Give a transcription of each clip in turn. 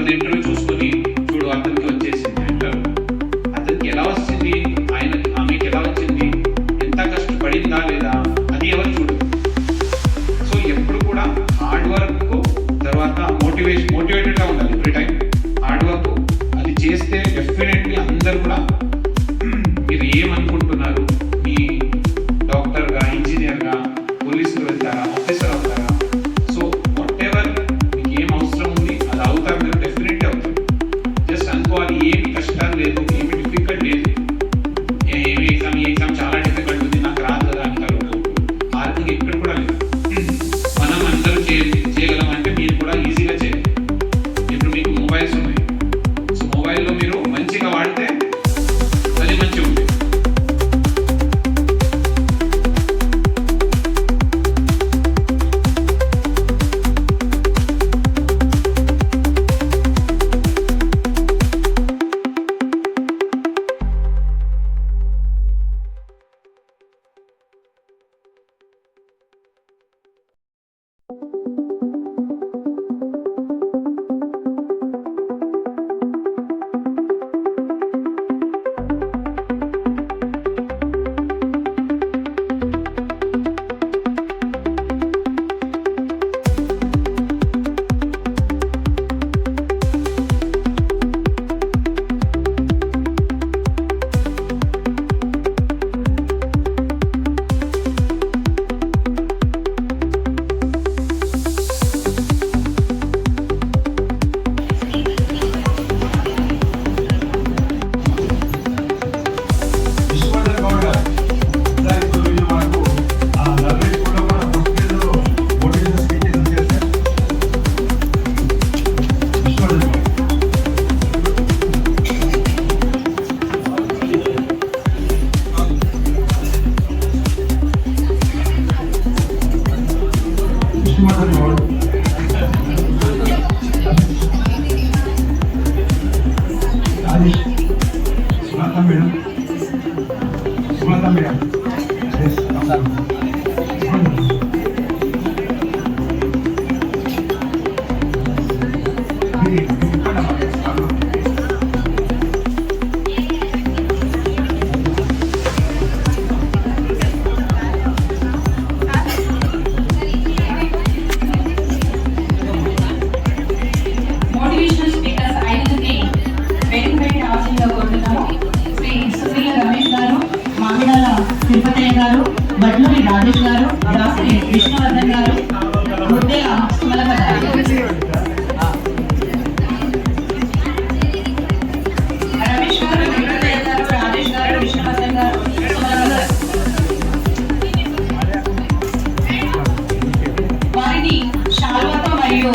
తర్వాత ఇంటర్వ్యూ చూసుకొని చూడు అతనికి వచ్చేసింది అంటారు. అతనికి ఎలా వచ్చింది, ఆమెకి ఎలా వచ్చింది, ఎంత కష్టపడిందా లేదా, అది ఎవరు చూడరు. సో ఎప్పుడు కూడా హార్డ్ వర్క్ తర్వాత మోటివేటెడ్గా ఉండాలి. ఎవ్రీ టైం హార్డ్ వర్క్ అది చేస్తే డెఫినెట్లీ అందరు కూడా మీరు ఏమనుకుంటున్నారు, మీ డాక్టర్గా, ఇంజనీర్గా, పోలీసులు వెళ్తారా, ఆఫీసర్ అవుతారా, సో వాట్ ఎవర్ మీకు ఏం అవసరం ఉంది అది అవుతారు, మీరు డెఫినెట్లీ అవుతారు. జస్ట్ అనుకోవాలి ఏమి కష్టాలు లేదు, ఏమి డిఫికల్ట్ లేదు, ఈ ఎగ్జామ్ చాలా డిఫికల్ట్ ఉంది నాకు రాదు కదా అంటారు. ఆర్థిక ఇక్కడ కూడా లేదు. మనం అందరూ చేయగలం అంటే మీరు కూడా ఈజీగా చేయాలి. ఇప్పుడు మీకు మొబైల్స్ ఉన్నాయి, సో మొబైల్లో మీరు మంచిగా వాడితే అది మంచిగా ఉంటుంది. తిరుపతయ్య గారు, బడ్లూరి రాజేష్ గారు, దాసరి విష్ణువర్ధన్ గారు, ముద్దేల సుమలత గారు. రమేష్ గారు, తిరుపతయ్య గారు, రాజేష్ గారు, విష్ణువర్ధన్ గారు, సుమలత గారు. వారిని శాల్వాతో మరియు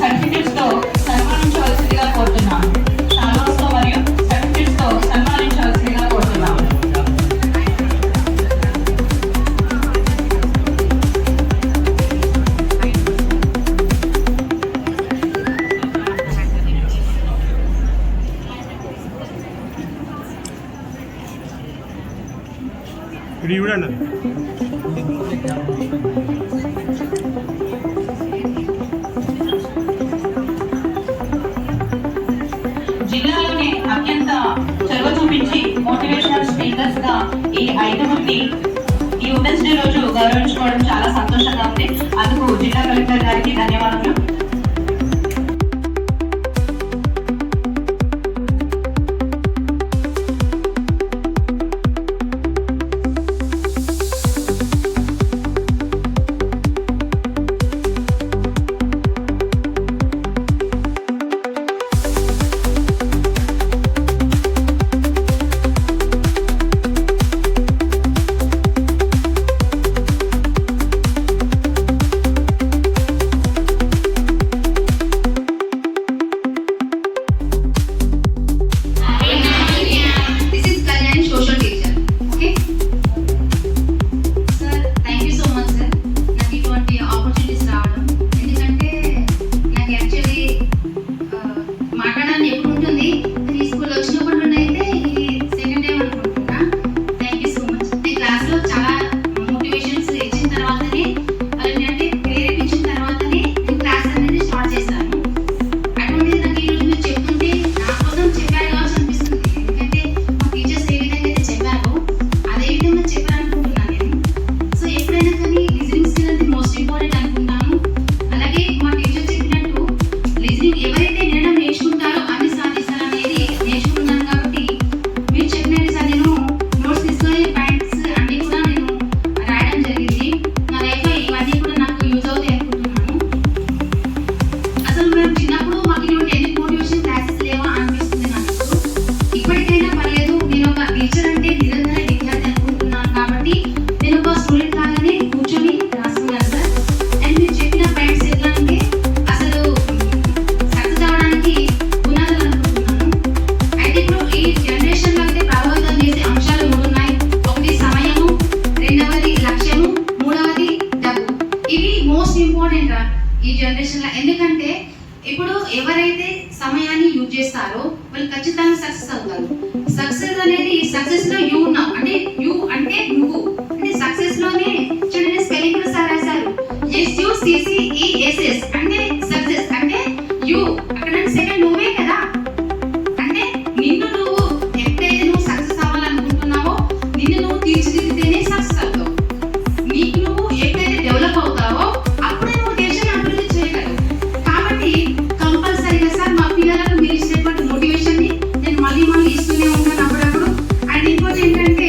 సర్టిఫికెట్స్ తో సన్మానించవలసిందిగా కోరుతున్నాను. శాల్వాస్ తో మరియు సర్టిఫికెట్స్ తో సన్మానించవలసిందిగా కోరుతున్నాను. జిల్లాలోనే అత్యంత చొరవ చూపించి మోటివేషనల్ స్పీకర్స్ గా ఈ 5 ఈ ఉమెన్స్ డే రోజు గౌరవించుకోవడం చాలా సంతోషంగా ఉంది. అందుకు జిల్లా కలెక్టర్ గారికి ధన్యవాదాలు. సమయాన్ని యూజ్ చేస్తారో వాళ్ళు ఖచ్చితంగా సక్సెస్ అవుతారు. సక్సెస్ అనేది సక్సెస్ లో యూ ఉన్నావు అంటే యూ అంటే నువ్వు అంటే సక్సెస్ లోనే చూడండి స్పెల్లింగ్ కూడా సార్ రాశారు SUCCESS అంటే సక్సెస్ అంటే యూ అక్కడ సెకండ్ నువ్వే కదా. అంటే నిన్ను నువ్వు ఎప్పుడైతే నువ్వు సక్సెస్ అవ్వాలనుకుంటున్నావో నిన్ను నువ్వు తీర్చిదిద్దితేనే సక్సెస్ అవుతావు. నీకు నువ్వు ఎప్పుడైతే డెవలప్ అవుతావో అప్పుడే నువ్వు దేశాన్ని అభివృద్ధి చేయగలవు. కాబట్టి కంపల్సరీగా సార్ మా పిల్లలకు మీరు ఇచ్చేటువంటి మోటివేషన్ ని నేను మళ్ళీ ఇస్తూనే ఉంటాను అప్పుడప్పుడు. అండ్ ఇంకోటి ఏంటంటే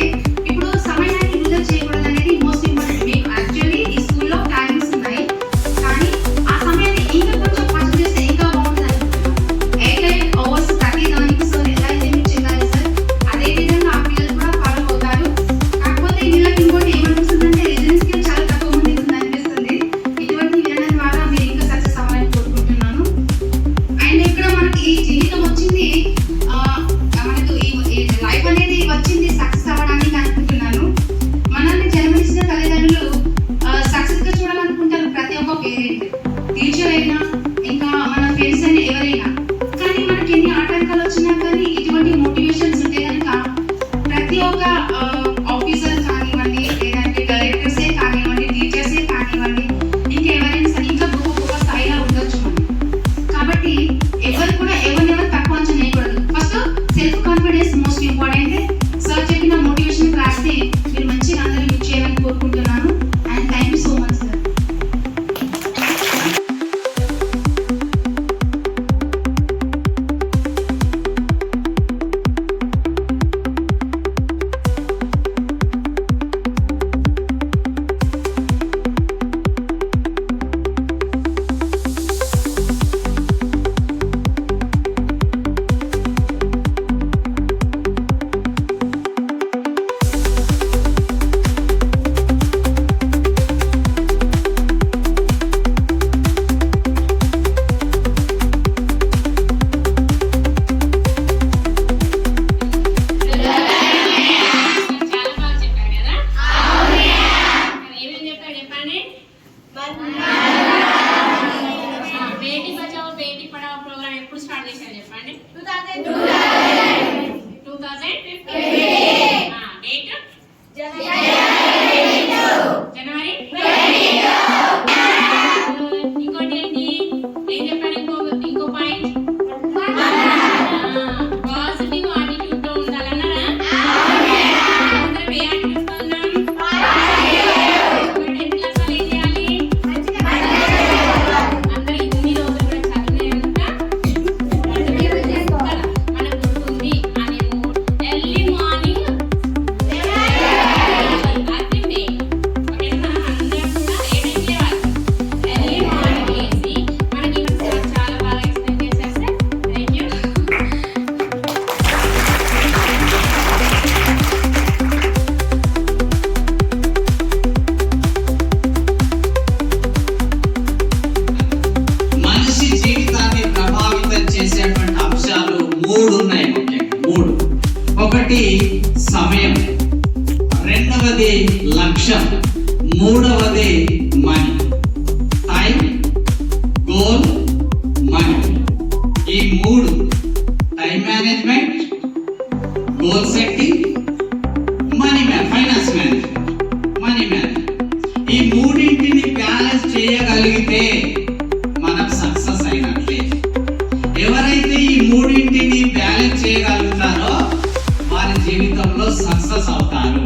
ఇప్పుడు సమయాన్ని వృధా చేయకూడదు అనేది మోస్ట్ ఇంపార్టెంట్. మీకు యాక్చువల్లీ ఈ స్కూల్లో టైమింగ్స్ ఉన్నాయి కానీ ఆ సమయాన్ని ఇంకా కొంచెం ఫస్ట్ చేస్తే ఇంకా బాగుంటుంది అనుకుంటున్నాను. 8 hours ప్రతి దానికి సో ఎలా అయితే మీరు చేయాలి సార్ అదే విధంగా ఆ పిల్లలు కూడా ఫాలో అవుతారు. కాకపోతే వీళ్ళకి ఇంకోటి ఏమనిపిస్తుందంటే రీజనింగ్ స్కిల్ చాలా తక్కువ మందికి ఉంది అనిపిస్తుంది. ఇటువంటి వినడం ద్వారా మీరు ఇంకా సక్సెస్ అవ్వాలని కోరుకుంటున్నాను. అండ్ ఇక్కడ మనకి ఈ జీవితం వచ్చింది మనకు ఈ లైఫ్ అనేది వచ్చింది సక్సెస్ అవ్వడానికి అనుకుంటున్నాను. మనల్ని జన్మనిచ్చిన తల్లిదండ్రులు సక్సెస్ గా చూడాలనుకుంటారు ప్రతి ఒక్క పేరెంట్, టీచర్ అయినా ఇంకా మన ఫ్రెండ్స్ అయినా ఎవరైనా. కానీ మనకి ఎన్ని ఆటంకాలు వచ్చినా కానీ ఇటువంటి మోటివేషన్స్ ఉంటే కనుక ప్రతి ఒక్క ఆఫీసర్ కానివ్వండి లేదంటే డైరెక్టర్సే కానివ్వండి టీచర్సే కానివ్వండి ఇంకెవరైనా సరే ఇంకా గొప్ప స్థాయిలో ఉండొచ్చు మనం. కాబట్టి ఎవరు కూడా ఎవరినెవరు తక్కువ అంచనా వేయకూడదు. First self confidence most important. Sir చెప్పిన మోటివేషన్ క్లాస్ ని మీరు మంచిగా అందరూ యూజ్ చేయాలని కోరుకుంటున్నాను. And thank you so much sir. చాలా బాగా చెప్పారు కదా. ఏమేమి చెప్పారు చెప్పండి. బేటీ బచావో బేటీ పడావో ప్రోగ్రామ్ ఎప్పుడు స్టార్ట్ చేశారు చెప్పండి. 2015 డేట్ జనవరి. ఇంకోటి ఏంటి ఏం చెప్పారు ఇంకో పాయింట్ పాజిటివ్ యాటిట్యూడ్ తో ఉండాలన్నారా. అందరం ఏ యాటిట్యూడ్ తో ఉన్నాం. 10th క్లాస్ వాళ్ళు ఏం చేయాలి అందరూ ఇన్ని రోజులు కూడా చదివినంత మనకు గుర్తుంది అనే ఎర్లీ మార్నింగ్ మనిషి జీవితాన్ని ప్రభావితం చేసేటువంటి అంశాలు 3 ఉన్నాయి ముఖ్యంగా 3. ఒకటి సమయం, రెండవది లక్ష్యం, మూడవది మనీ. Time, goal, money. ఈ 3 time management, goal setting, finance management, money management. ఈ 3ంటిని బ్యాలెన్స్ చేయగలిగితే మనం సక్సెస్ అయినట్లే. ఎవరైతే ఈ 3ంటిని బ్యాలెన్స్ చేయగలుగుతారో వారి జీవితంలో సక్సెస్ అవుతారు.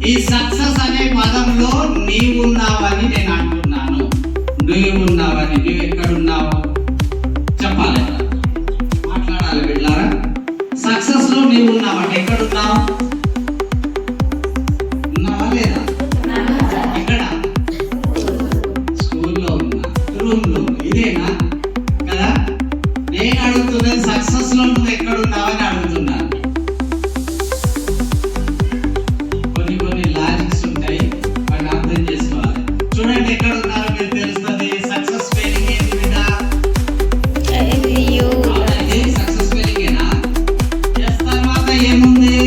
ఈ సక్సెస్ అనే పదంలో నీవున్నావని నేను అంటున్నాను. నువ్వున్నావని, నువ్వు ఎక్కడున్నావు చెప్పాలి, మాట్లాడాలి బిడ్డారా. సక్సెస్ లో నీవు ఉన్నావంటే ఎక్కడున్నావు? ఉన్నావా లేదా? ఎక్కడ? స్కూల్లో ఉన్నా, రూమ్ లో ఉన్నా. ఇదేనా కదా? నేను అడుగుతున్నాను సక్సెస్ లో నువ్వు ఎక్కడున్నావని అడుగుతున్నాను. కొన్ని లాజిక్స్ ఉంటాయి, వాటిని అర్థం చేసుకోవాలి. చూడండి ఎక్కడ ఉన్నారో మీరు తెలుస్తుంది. సక్సెస్ స్పెల్లింగ్ ఏంటి బిడ్డ? సక్సెస్ స్పెల్లింగ్ ఏనా? ఎస్ తర్వాత ఏముంది?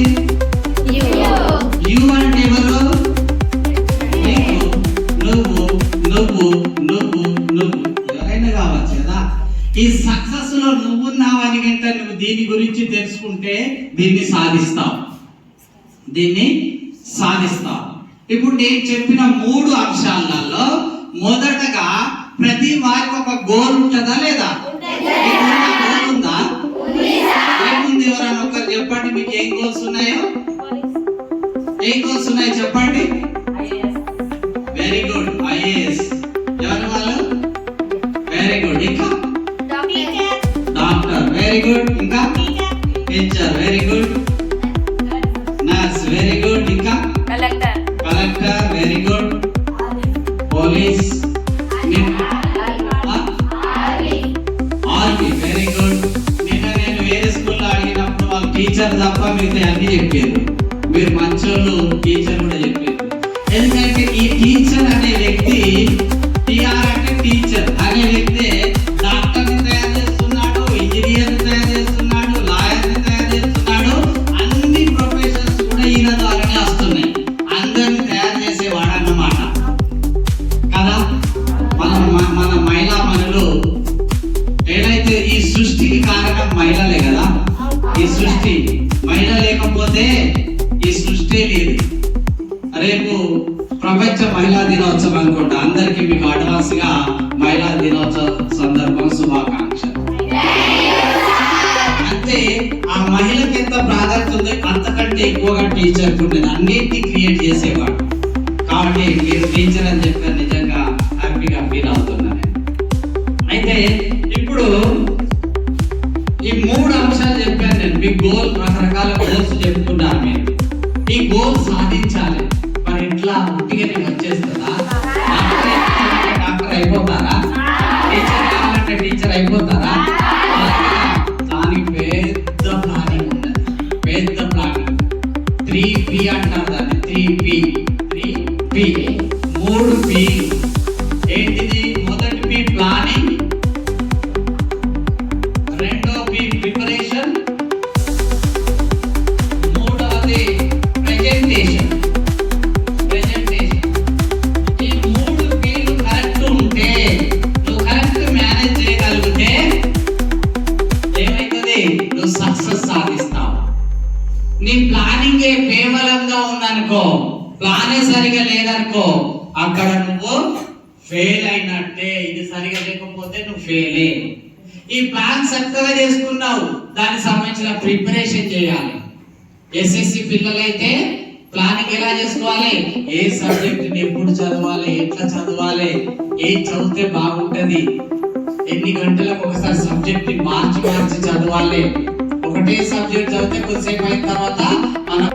యు అంటే ఎవరు? నీవు, నువ్వు, నువ్వు, నువ్వు, నువ్వు. ఎవరైనా కావచ్చు కదా. ఈ సక్సెస్ లో నువ్వున్నా ఉన్నావు అని గంట నువ్వు దీని గురించి తెలుసుకుంటే దీన్ని సాధిస్తావు. ఇప్పుడు నేను చెప్పిన 3 అంశాలలో మొదటగా ప్రతి వారికి ఒక గోల్ ఉంటుందా లేదా? గోల్ ఉందా? ఏముంది? ఎవరైనా ఒకరు చెప్పండి, మీకు ఏం గోల్స్ ఉన్నాయో? ఏం గోల్స్ ఉన్నాయో చెప్పండి. Very good, IAS. ఎవరి వాళ్ళు? Very good. ఇంకా డాక్టర్, వెరీ గుడ్. ఇంకా teacher, very good. Nurse, very good. ఇంకా collector, very good. Police, army, very good. నిన్న నేను వేరే స్కూల్లో అడిగినప్పుడు వాళ్ళు టీచర్ తప్ప మిగతా అన్ని చెప్పారు. మీరు మంచోళ్ళు, టీచర్ కూడా చెప్పారు. ఎందుకంటే ఈ టీచర్ అనే వ్యక్తి, టిఆర్ అంటే టీచర్ అనే వ్యక్తి డాక్టర్ని తయారు చేస్తున్నాడు, ఇంజనీర్ని తయారు చేస్తున్నాడు, లాయర్ని తయారు చేస్తున్నాడు. అన్ని ప్రొఫెషన్స్ కూడా ఈయన ద్వారానే వస్తున్నాయి. అందరిని తయారు చేసేవాడు అన్నమాట కదా. మన మహిళా మనులు ఏదైతే ఈ సృష్టికి కారణం మహిళలే కదా. ఈ సృష్టి మహిళ లేకపోతే ఈ సృష్టి లేదు. రేపు ప్రపంచ మహిళా దినోత్సవం అనుకుంటా. అందరికీ మీకు అడ్వాన్స్ గా మహిళా దినోత్సవ సందర్భం శుభాకాంక్షలు. అంటే ఆ మహిళకి ఎంత ప్రాధాన్యత ఉంది అంతకంటే ఎక్కువగా టీచర్ ఉండేది. అన్నిటినీ క్రియేట్ చేసేవాడు. కాబట్టి మీరు టీచర్ అని చెప్పారు, నిజంగా హ్యాపీగా ఫీల్ అవుతున్నాను. అయితే ఇప్పుడు ఈ 3 అంశాలు చెప్పాను నేను. మీ గోల్, రకరకాల గోల్స్ చెప్తున్నారు మీరు. ఈ గోల్ సాధించాలి. మరి ఇట్లా ఉట్టిగా నీకు వచ్చేస్తుందా? డాక్టర్ అయిపోతారా? టీచర్ కావాలంటే టీచర్ అయిపోతారా? దానికి పెద్ద ప్లానింగ్ ఉన్నది. పెద్ద ప్లానింగ్. 3P అంటారు దాన్ని. 3P. 3P ఏంటిది? మొదటి P ప్లానింగ్, రెండో P ప్రిపరేషన్, మూడవది ప్రెజెంటేషన్. ఈ 3 Pలు కరెక్ట్ ఉంటే, నువ్వు కరెక్ట్ మేనేజ్ చేయగలిగితే ఏమైతుంది? నువ్వు సక్సెస్ సాధిస్తావు. నీ ప్లానింగ్ కేవలంగా ఉందనుకో, ప్లానే సరిగా లేదనుకో, అక్కడ నువ్వు ఫెయిల్ అయినట్టే. ఇది సరిగా లేకపోతే నువ్వు ఫెయిలే. ఈ ప్లాన్ చక్కగా చేసుకున్నావు, దానికి సంబంధించిన ప్రిపరేషన్ చేయాలి. ఎస్ఎస్సి పిల్లలైతే ప్లానింగ్ ఎలా చేసుకోవాలి? ఏ సబ్జెక్ట్ ఎప్పుడు చదవాలి, ఎట్లా చదవాలి, ఏం చదివితే బాగుంటది, ఎన్ని గంటలకు ఒకసారి సబ్జెక్ట్ మార్చి చదవాలి. ఒకటే సబ్జెక్ట్ చదివితే కొద్దిసేపు అయిన తర్వాత మనం